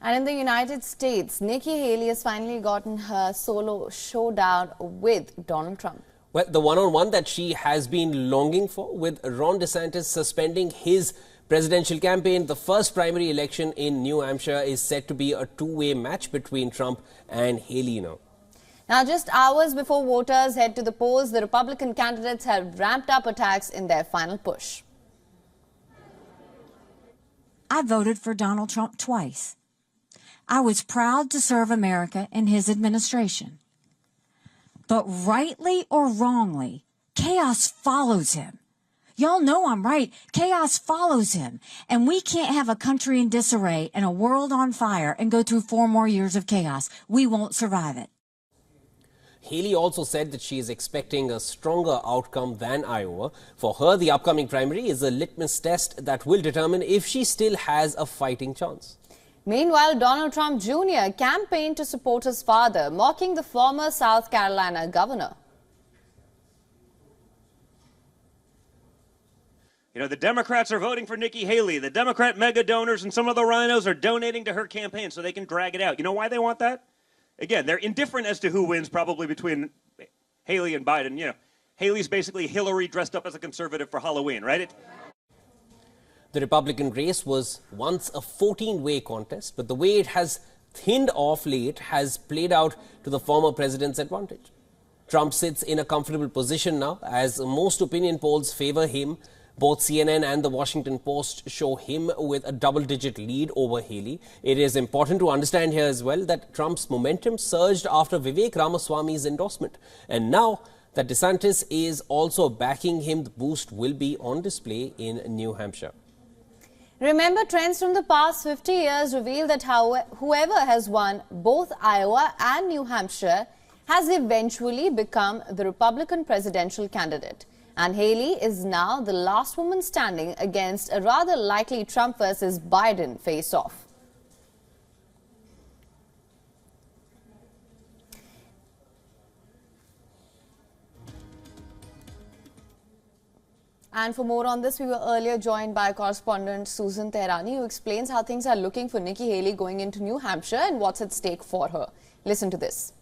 And in the United States, Nikki Haley has finally gotten her solo showdown with Donald Trump. Well, the one-on-one that she has been longing for, with Ron DeSantis suspending his presidential campaign. The first primary election in New Hampshire is set to be a two-way match between Trump and Haley now. Now, just hours before voters head to the polls, the Republican candidates have ramped up attacks in their final push. I voted for Donald Trump twice. I was proud to serve America in his administration. But rightly or wrongly, chaos follows him. Y'all know I'm right. Chaos follows him. And we can't have a country in disarray and a world on fire and go through 4 more years of chaos. We won't survive it. Haley also said that she is expecting a stronger outcome than Iowa. For her, the upcoming primary is a litmus test that will determine if she still has a fighting chance. Meanwhile, Donald Trump Jr. campaigned to support his father, mocking the former South Carolina governor. You know, the Democrats are voting for Nikki Haley. The Democrat mega donors and some of the rhinos are donating to her campaign so they can drag it out. You know why they want that? Again, they're indifferent as to who wins, probably between Haley and Biden. You know, Haley's basically Hillary dressed up as a conservative for Halloween, right? The Republican race was once a 14-way contest, but the way it has thinned off late has played out to the former president's advantage. Trump sits in a comfortable position now, as most opinion polls favor him. Both CNN and the Washington Post show him with a double-digit lead over Haley. It is important to understand here as well that Trump's momentum surged after Vivek Ramaswamy's endorsement. And now that DeSantis is also backing him, the boost will be on display in New Hampshire. Remember, trends from the past 50 years reveal that whoever has won both Iowa and New Hampshire has eventually become the Republican presidential candidate. And Haley is now the last woman standing against a rather likely Trump versus Biden face-off. And for more on this, we were earlier joined by correspondent Susan Tehrani, who explains how things are looking for Nikki Haley going into New Hampshire and what's at stake for her. Listen to this.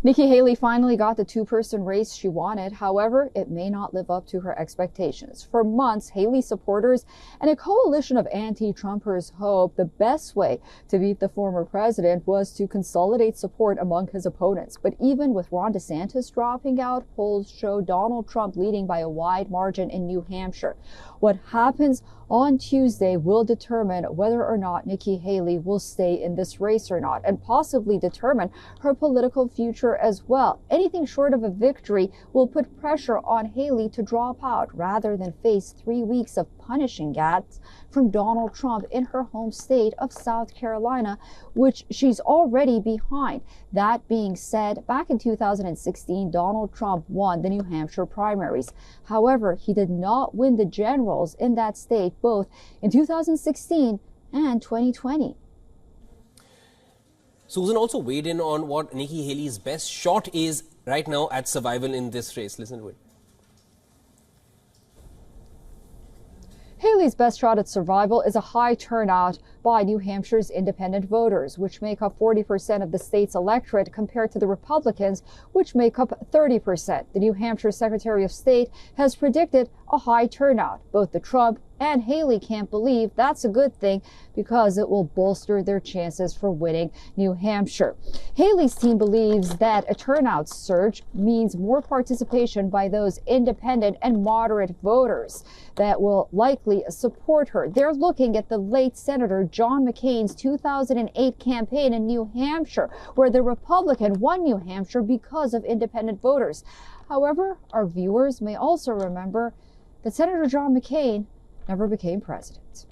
Nikki Haley finally got the two-person race she wanted. However, it may not live up to her expectations. For months, Haley supporters and a coalition of anti-Trumpers hoped the best way to beat the former president was to consolidate support among his opponents. But even with Ron DeSantis dropping out, polls show Donald Trump leading by a wide margin in New Hampshire. What happens on Tuesday will determine whether or not Nikki Haley will stay in this race or not, and possibly determine her political future as well. Anything short of a victory will put pressure on Haley to drop out rather than face 3 weeks of punishing acts from Donald Trump in her home state of South Carolina, which she's already behind. That being said, back in 2016, Donald Trump won the New Hampshire primaries. However, he did not win the generals in that state both in 2016 and 2020. Susan also weighed in on what Nikki Haley's best shot is right now at survival in this race. Listen to it. Haley's best shot at survival is a high turnout by New Hampshire's independent voters, which make up 40% of the state's electorate compared to the Republicans, which make up 30%. The New Hampshire Secretary of State has predicted a high turnout. Both the Trump and Haley can't believe that's a good thing because it will bolster their chances for winning New Hampshire. Haley's team believes that a turnout surge means more participation by those independent and moderate voters that will likely support her. They're looking at the late Senator John McCain's 2008 campaign in New Hampshire, where the Republican won New Hampshire because of independent voters. However, our viewers may also remember that Senator John McCain never became president.